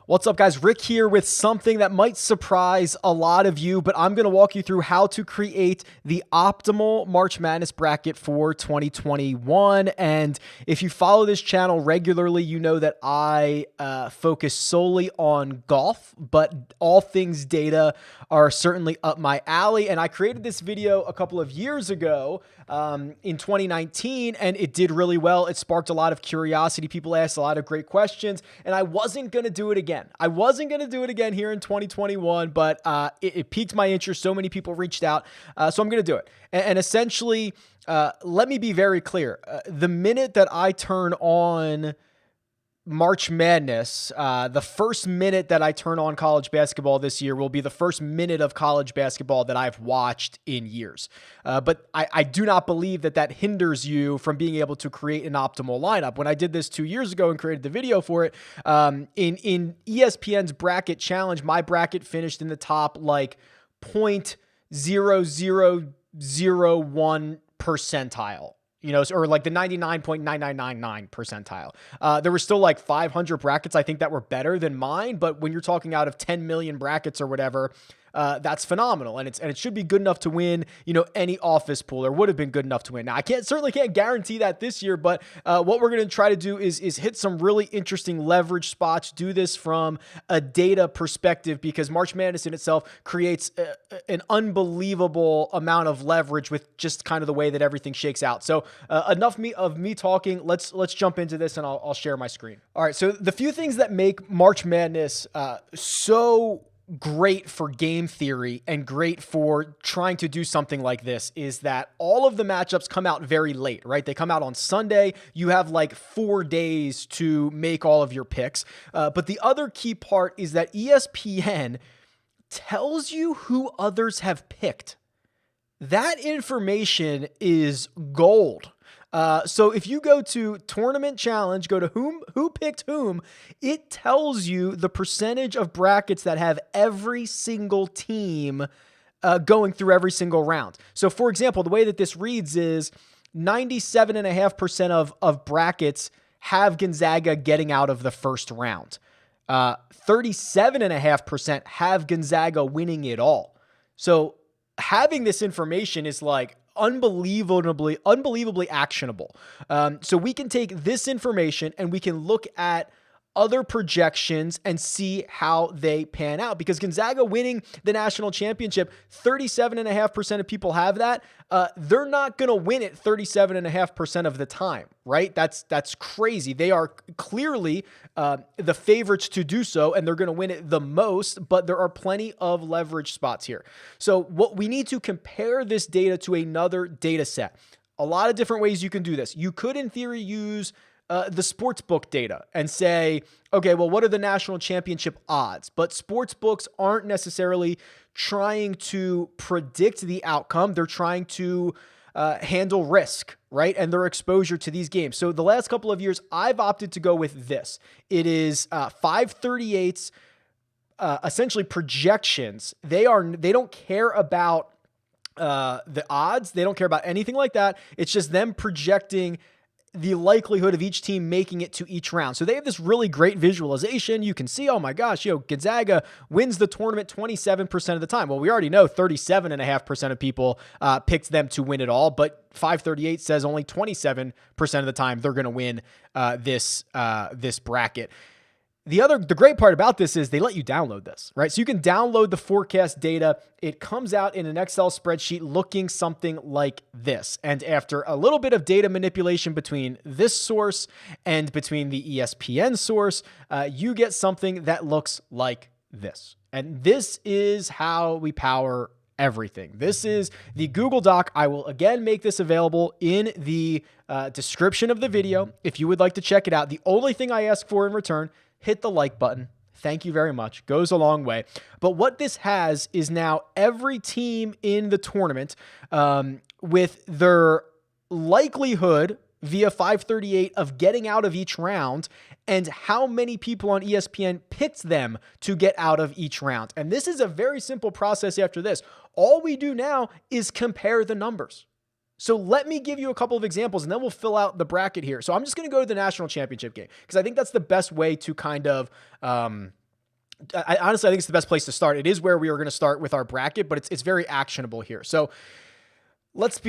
What's up, guys? Rick here with something that might surprise a lot of you, but I'm going to walk you through how to create the optimal March Madness bracket for 2021. And if you follow this channel regularly, you know that I focus solely on golf, but all things data are certainly up my alley. And I created this video a couple of years ago in 2019, and it did really well. It sparked a lot of curiosity. People asked a lot of great questions, and I wasn't going to do it again. I wasn't going to do it again here in 2021, but it piqued my interest. So many people reached out, so I'm going to do it. And essentially, let me be very clear. The minute that I turn on March Madness, the first minute that I turn on college basketball this year will be the first minute of college basketball that I've watched in years. But I do not believe that hinders you from being able to create an optimal lineup. When I did this 2 years ago and created the video for it, in ESPN's bracket challenge, my bracket finished in the top like 0.0001 percentile. You know, or like the 99.9999 percentile. There were still like 500 brackets, I think, that were better than mine. But when you're talking out of 10 million brackets or whatever, that's phenomenal. And it should be good enough to win, you know, any office pool, or would have been good enough to win. Now, I certainly can't guarantee that this year, but what we're going to try to do is hit some really interesting leverage spots, do this from a data perspective, because March Madness in itself creates an unbelievable amount of leverage with just kind of the way that everything shakes out. So enough of me talking. Let's jump into this, and I'll share my screen. All right. So the few things that make March Madness so great for game theory and great for trying to do something like this is that all of the matchups come out very late, right? They come out on Sunday. You have like 4 days to make all of your picks. But the other key part is that ESPN tells you who others have picked. That information is gold. So if you go to Tournament Challenge, go to who picked whom, it tells you the percentage of brackets that have every single team going through every single round. So for example, the way that this reads is 97.5% of brackets have Gonzaga getting out of the first round. 37.5% have Gonzaga winning it all. So having this information is like unbelievably actionable. So we can take this information and we can look at other projections and see how they pan out, because Gonzaga winning the national championship, 37.5% of people have that. They're not going to win it 37.5% of the time, right? That's crazy. They are clearly the favorites to do so, and they're going to win it the most, but there are plenty of leverage spots here. So what we need to compare this data to another data set. A lot of different ways you can do this. You could, in theory, use the sportsbook data and say, okay, well, what are the national championship odds? But sportsbooks aren't necessarily trying to predict the outcome. They're trying to handle risk, right? And their exposure to these games. So the last couple of years, I've opted to go with this. It is 538's essentially projections. They don't care about the odds. They don't care about anything like that. It's just them projecting the likelihood of each team making it to each round. So they have this really great visualization. You can see, oh my gosh, Gonzaga wins the tournament 27% of the time. Well, we already know 37.5% of people picked them to win it all, but 538 says only 27% of the time they're going to win this bracket. The great part about this is they let you download this, right? So you can download the forecast data. It comes out in an Excel spreadsheet looking something like this. And after a little bit of data manipulation between this source and between the ESPN source, you get something that looks like this. And this is how we power everything. This is the Google Doc. I will again make this available in the description of the video if you would like to check it out. The only thing I ask for in return, hit the like button. Thank you very much. Goes a long way. But what this has is now every team in the tournament with their likelihood via 538 of getting out of each round and how many people on ESPN picked them to get out of each round. And this is a very simple process after this. All we do now is compare the numbers. So let me give you a couple of examples and then we'll fill out the bracket here. So I'm just going to go to the national championship game because I think that's the best way to kind of, honestly, I think it's the best place to start. It is where we are going to start with our bracket, but it's very actionable here. So let's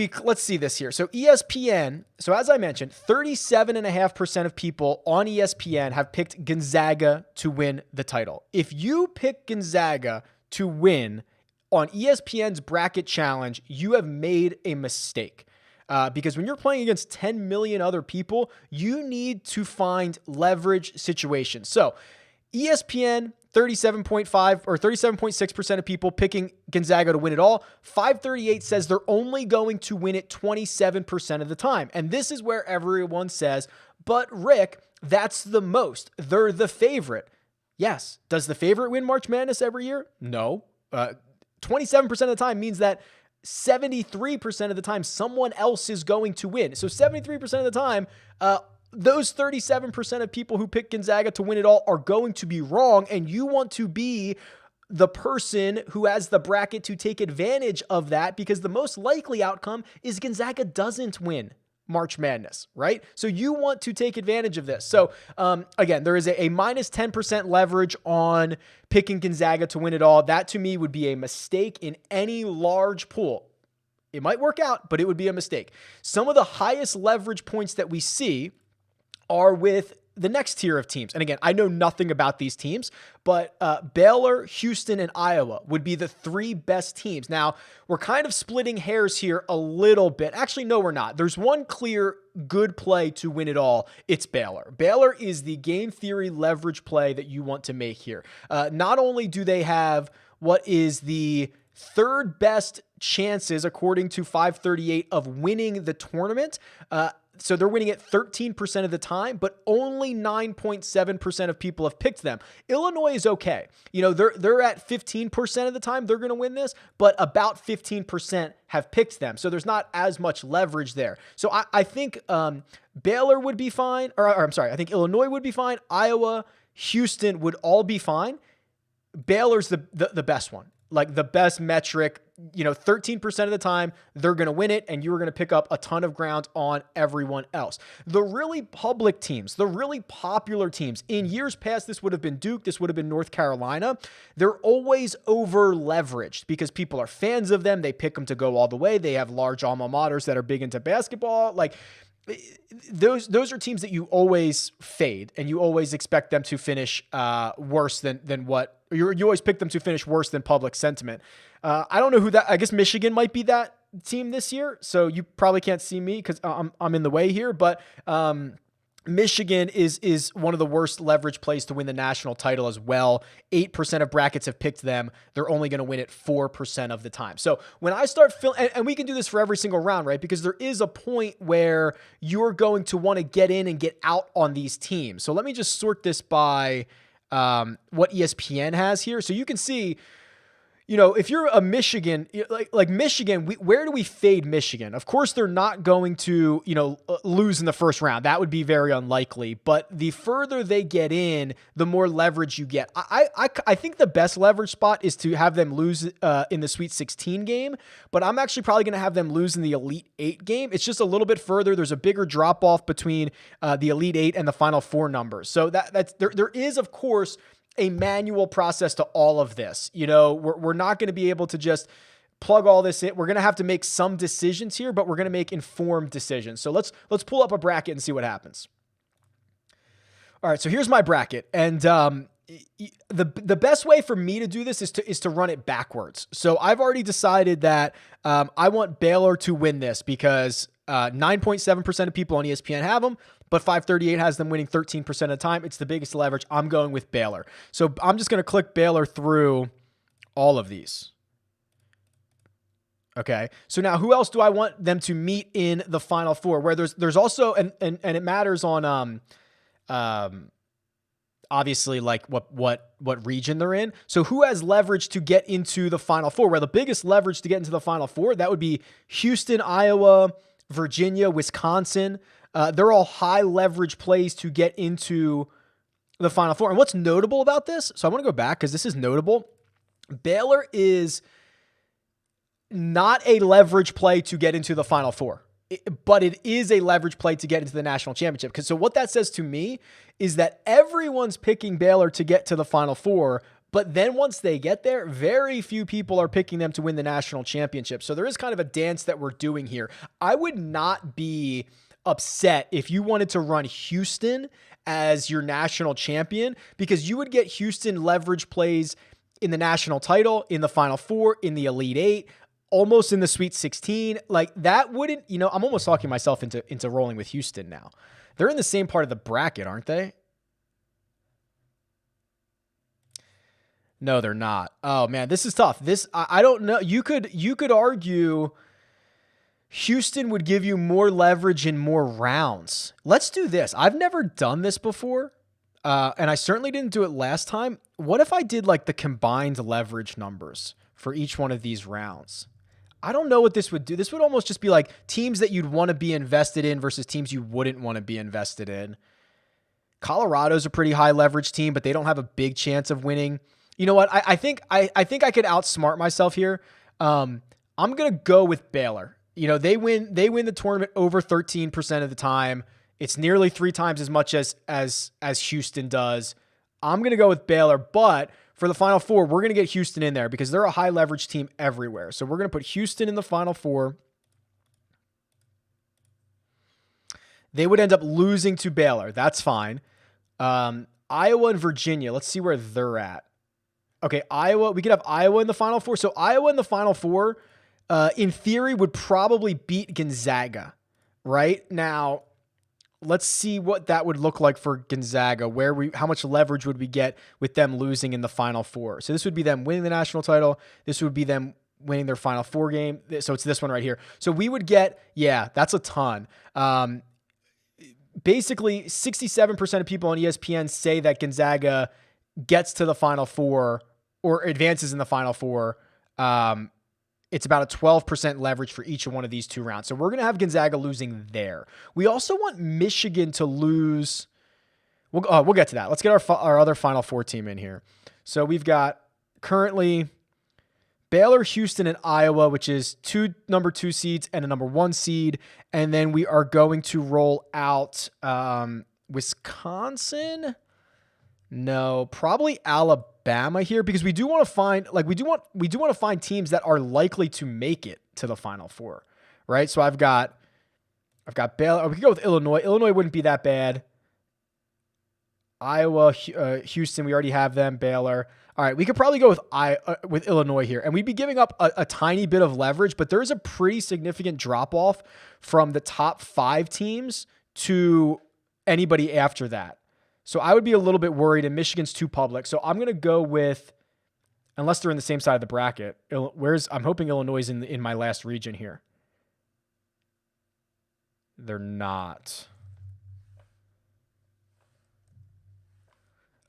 see this here. So ESPN, so as I mentioned, 37.5% of people on ESPN have picked Gonzaga to win the title. If you pick Gonzaga to win on ESPN's bracket challenge, you have made a mistake. Because when you're playing against 10 million other people, you need to find leverage situations. So ESPN, 37.5 or 37.6% of people picking Gonzaga to win it all. 538 says they're only going to win it 27% of the time. And this is where everyone says, but Rick, that's the most. They're the favorite. Yes. Does the favorite win March Madness every year? No. 27% of the time means that 73% of the time someone else is going to win. So 73% of the time, those 37% of people who pick Gonzaga to win it all are going to be wrong, and you want to be the person who has the bracket to take advantage of that because the most likely outcome is Gonzaga doesn't win March Madness, right? So you want to take advantage of this. So again, there is a minus 10% leverage on picking Gonzaga to win it all. That to me would be a mistake in any large pool. It might work out, but it would be a mistake. Some of the highest leverage points that we see are with the next tier of teams. And again, I know nothing about these teams, but Baylor, Houston, and Iowa would be the three best teams. Now, we're kind of splitting hairs here a little bit. Actually, no, we're not. There's one clear good play to win it all. It's Baylor. Baylor is the game theory leverage play that you want to make here. Not only do they have what is the third best chances, according to 538, of winning the tournament, so they're winning it 13% of the time, but only 9.7% of people have picked them. Illinois is okay. You know, they're at 15% of the time they're going to win this, but about 15% have picked them. So there's not as much leverage there. So I think Baylor would be fine, or I'm sorry, I think Illinois would be fine. Iowa, Houston would all be fine. Baylor's the best one. Like the best metric, 13% of the time they're going to win it, and you're going to pick up a ton of ground on everyone else. The really public teams, the really popular teams, in years past, this would have been Duke, this would have been North Carolina. They're always over leveraged because people are fans of them. They pick them to go all the way. They have large alma maters that are big into basketball. Like those are teams that you always fade, and you always expect them to finish worse than what you always pick them to finish worse than public sentiment. I don't know who that. I guess Michigan might be that team this year, so you probably can't see me because I'm in the way here. But Michigan is one of the worst leverage plays to win the national title as well. 8% of brackets have picked them. They're only going to win it 4% of the time. So when I start and we can do this for every single round, right? Because there is a point where you're going to want to get in and get out on these teams. So let me just sort this by what ESPN has here. So you can see, if you're a Michigan, like Michigan, where do we fade Michigan? Of course, they're not going to, lose in the first round. That would be very unlikely. But the further they get in, the more leverage you get. I think the best leverage spot is to have them lose in the Sweet 16 game. But I'm actually probably going to have them lose in the Elite 8 game. It's just a little bit further. There's a bigger drop off between the Elite 8 and the Final Four numbers. So there is, of course, a manual process to all of this. We're not going to be able to just plug all this in. We're going to have to make some decisions here, but we're going to make informed decisions. So let's pull up a bracket and see what happens. All right, so here's my bracket, and the best way for me to do this is to run it backwards. So I've already decided that I want Baylor to win this because 9.7% of people on ESPN have them, but 538 has them winning 13% of the time. It's the biggest leverage. I'm going with Baylor. So I'm just going to click Baylor through all of these. Okay. So now who else do I want them to meet in the Final Four? Where there's also, and it matters on, obviously like what region they're in. So who has leverage to get into the Final Four? Where the biggest leverage to get into the Final Four, that would be Houston, Iowa, Virginia, Wisconsin. They're all high leverage plays to get into the Final Four. And what's notable about this? So I want to go back because this is notable. Baylor is not a leverage play to get into the Final Four, but it is a leverage play to get into the national championship. So what that says to me is that everyone's picking Baylor to get to the Final Four, but then once they get there, very few people are picking them to win the national championship. So there is kind of a dance that we're doing here. I would not be upset if you wanted to run Houston as your national champion, because you would get Houston leverage plays in the national title, in the Final Four, in the Elite Eight, almost in the Sweet 16. Like that wouldn't, I'm almost talking myself into rolling with Houston now. They're in the same part of the bracket, aren't they? No, they're not. Oh man, this is tough. I don't know. You could argue Houston would give you more leverage in more rounds. Let's do this. I've never done this before, and I certainly didn't do it last time. What if I did like the combined leverage numbers for each one of these rounds? I don't know what this would do. This would almost just be like teams that you'd want to be invested in versus teams you wouldn't want to be invested in. Colorado's a pretty high leverage team, but they don't have a big chance of winning. You know what? I think I could outsmart myself here. I'm gonna go with Baylor. They win the tournament over 13% of the time. It's nearly 3 times as much as Houston does. I'm gonna go with Baylor, but for the Final Four, we're gonna get Houston in there because they're a high leverage team everywhere. So we're gonna put Houston in the Final Four. They would end up losing to Baylor. That's fine. Iowa and Virginia. Let's see where they're at. Okay, Iowa. We could have Iowa in the Final Four. So Iowa in the Final Four, in theory, would probably beat Gonzaga. Right now, let's see what that would look like for Gonzaga. How much leverage would we get with them losing in the Final Four? So this would be them winning the national title. This would be them winning their Final Four game. So it's this one right here. So we would get, that's a ton. Basically, 67% of people on ESPN say that Gonzaga gets to the Final Four or advances in the Final Four. It's about a 12% leverage for each one of these 2 rounds. So we're going to have Gonzaga losing there. We also want Michigan to lose. We'll get to that. Let's get our other Final Four team in here. So we've got currently Baylor, Houston, and Iowa, which is 2 number 2 seeds and a number 1 seed. And then we are going to roll out Wisconsin. No, probably Alabama here, because we do want to find teams that are likely to make it to the Final Four, right? So I've got Baylor. We could go with Illinois. Illinois wouldn't be that bad. Iowa, Houston, we already have them. Baylor. All right, we could probably go with Illinois here, and we'd be giving up a tiny bit of leverage, but there's a pretty significant drop off from the top 5 teams to anybody after that. So I would be a little bit worried, and Michigan's too public. So I'm going to go with, unless they're in the same side of the bracket, I'm hoping Illinois is in my last region here. They're not.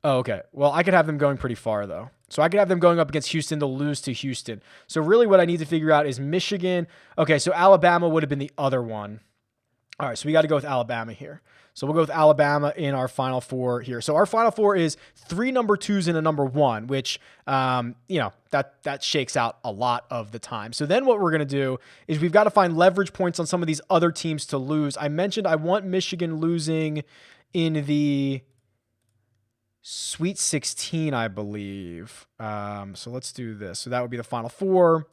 Oh, okay. Well, I could have them going pretty far, though. So I could have them going up against Houston. They'll lose to Houston. So really what I need to figure out is Michigan. Okay, so Alabama would have been the other one. All right, so we got to go with Alabama here. So we'll go with Alabama in our Final Four here. So our Final Four is 3 number 2s and a number 1, which, that shakes out a lot of the time. So then what we're going to do is we've got to find leverage points on some of these other teams to lose. I mentioned I want Michigan losing in the Sweet 16, I believe. So let's do this. So that would be the Final Four.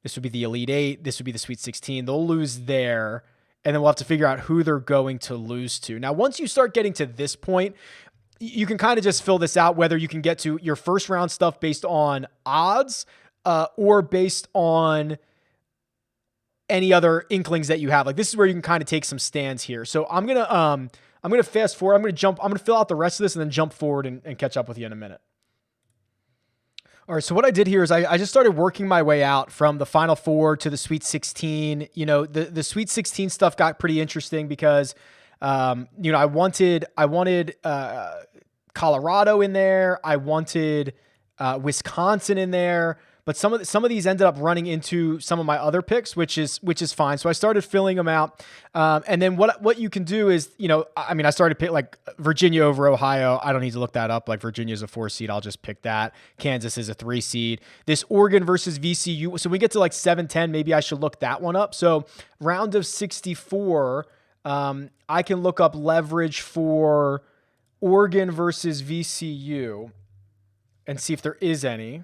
This would be the Elite Eight. This would be the Sweet 16. They'll lose there. And then we'll have to figure out who they're going to lose to. Now, once you start getting to this point, you can kind of just fill this out, whether you can get to your first round stuff based on odds or based on any other inklings that you have. Like, this is where you can kind of take some stands here. So I'm going to fast forward. I'm going to fill out the rest of this and then jump forward and catch up with you in a minute. All right, so what I did here is I just started working my way out from the Final Four to the Sweet 16. The Sweet 16 stuff got pretty interesting because, I wanted Colorado in there. I wanted Wisconsin in there. but some of these ended up running into some of my other picks, which is fine. So I started filling them out. And then what you can do is, I started pick like Virginia over Ohio. I don't need to look that up. Like Virginia is a 4 seed. I'll just pick that. Kansas is a 3 seed. This Oregon versus VCU. So we get to like 7-10. Maybe I should look that one up. So round of 64, I can look up leverage for Oregon versus VCU and see if there is any.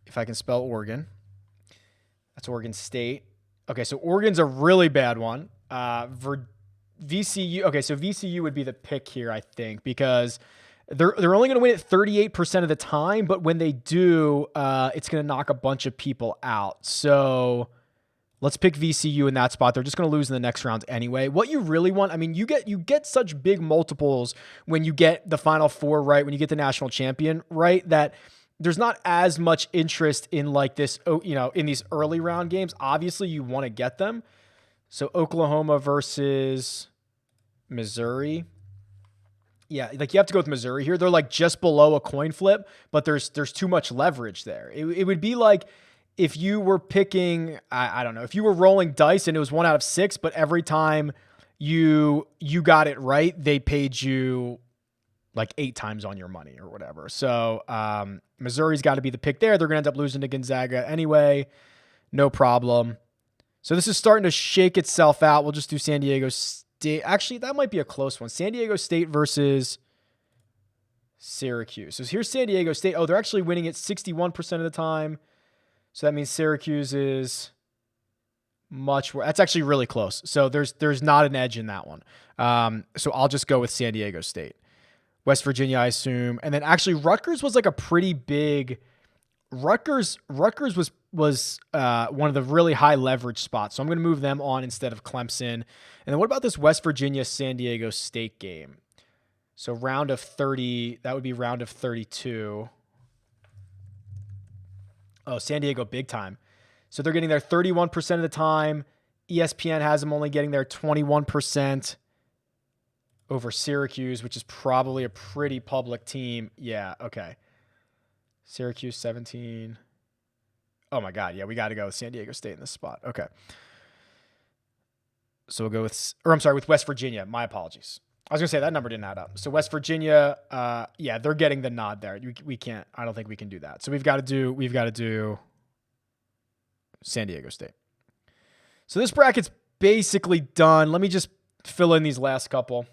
If I can spell Oregon. That's Oregon State. Okay, so Oregon's a really bad one. VCU. Okay, so VCU would be the pick here, I think, because they're only going to win it 38% of the time, but when they do, it's going to knock a bunch of people out. So let's pick VCU in that spot. They're just going to lose in the next round anyway. What you really want, you get such big multiples when you get the Final Four right, when you get the national champion right, that there's not as much interest in like this, in these early round games. Obviously, you want to get them. So Oklahoma versus Missouri. Yeah, like you have to go with Missouri here. They're like just below a coin flip, but there's too much leverage there. It would be like if you were picking, I don't know, if you were rolling dice and it was 1 out of 6, but every time you got it right, they paid you like 8 times on your money or whatever. So Missouri's got to be the pick there. They're going to end up losing to Gonzaga anyway. No problem. So this is starting to shake itself out. We'll just do San Diego State. Actually, that might be a close one. San Diego State versus Syracuse. So here's San Diego State. Oh, they're actually winning it 61% of the time. So that means Syracuse is much worse. That's actually really close. So there's not an edge in that one. So I'll just go with San Diego State. West Virginia, I assume. And then actually Rutgers was like a pretty big... Rutgers was one of the really high leverage spots. So I'm going to move them on instead of Clemson. And then what about this West Virginia San Diego State game? So round of 30, that would be round of 32. Oh, San Diego big time. So they're getting there 31% of the time. ESPN has them only getting there 21% over Syracuse, which is probably a pretty public team. Yeah, okay. Syracuse 17. Oh my God. Yeah, we got to go with San Diego State in this spot. Okay. So we'll go with West Virginia. My apologies. I was going to say that number didn't add up. So West Virginia, yeah, they're getting the nod there. We can't, I don't think we can do that. So we've got to do San Diego State. So this bracket's basically done. Let me just fill in these last couple.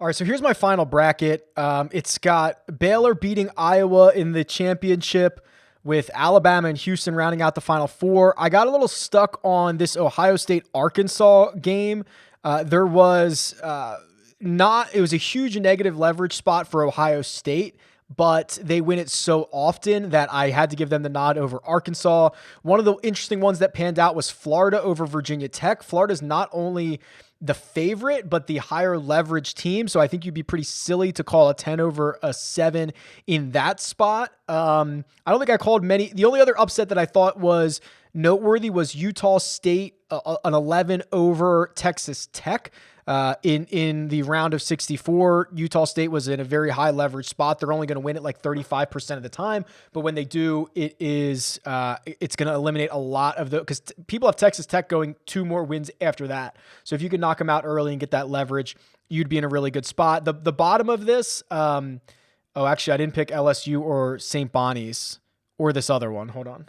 All right, so here's my final bracket. It's got Baylor beating Iowa in the championship with Alabama and Houston rounding out the Final Four. I got a little stuck on this Ohio State-Arkansas game. It was a huge negative leverage spot for Ohio State, but they win it so often that I had to give them the nod over Arkansas. One of the interesting ones that panned out was Florida over Virginia Tech. Florida's not only the favorite, but the higher leverage team. So I think you'd be pretty silly to call a 10 over a 7 in that spot. I don't think I called many. The only other upset that I thought was noteworthy was Utah State, an 11 over Texas Tech. In the round of 64, Utah State was in a very high leverage spot. They're only going to win it like 35% of the time, but when they do, it's going to eliminate a lot of because people have Texas Tech going 2 more wins after that. So if you could knock them out early and get that leverage, you'd be in a really good spot. The bottom of this, actually, I didn't pick LSU or St. Bonnie's or this other one. Hold on.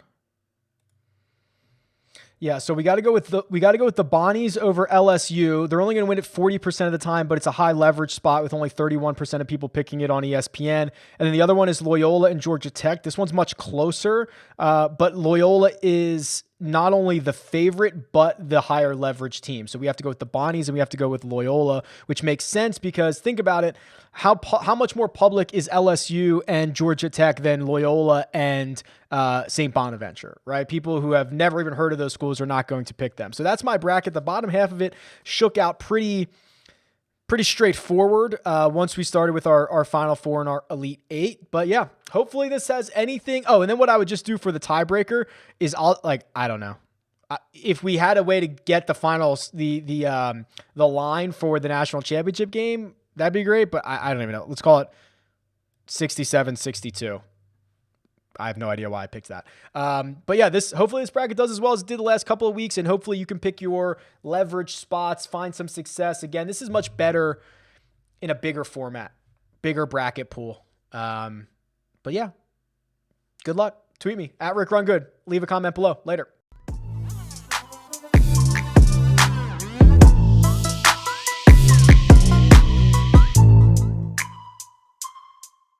Yeah, so we got to go with the Bonnies over LSU. They're only going to win it 40% of the time, but it's a high leverage spot with only 31% of people picking it on ESPN. And then the other one is Loyola and Georgia Tech. This one's much closer, but Loyola is not only the favorite, but the higher leverage team. So we have to go with the Bonnies and we have to go with Loyola, which makes sense because think about it. How much more public is LSU and Georgia Tech than Loyola and St. Bonaventure, right? People who have never even heard of those schools are not going to pick them. So that's my bracket. The bottom half of it shook out pretty straightforward once we started with our Final Four and our Elite Eight. But yeah, hopefully this has anything. Oh, and then what I would just do for the tiebreaker is I don't know. If we had a way to get the finals, the line for the national championship game, that'd be great. But I don't even know. Let's call it 67-62. I have no idea why I picked that. But yeah, hopefully this bracket does as well as it did the last couple of weeks, and hopefully you can pick your leverage spots, find some success. Again, this is much better in a bigger format, bigger bracket pool. But yeah, good luck. Tweet me at RickRunGood. Leave a comment below. Later.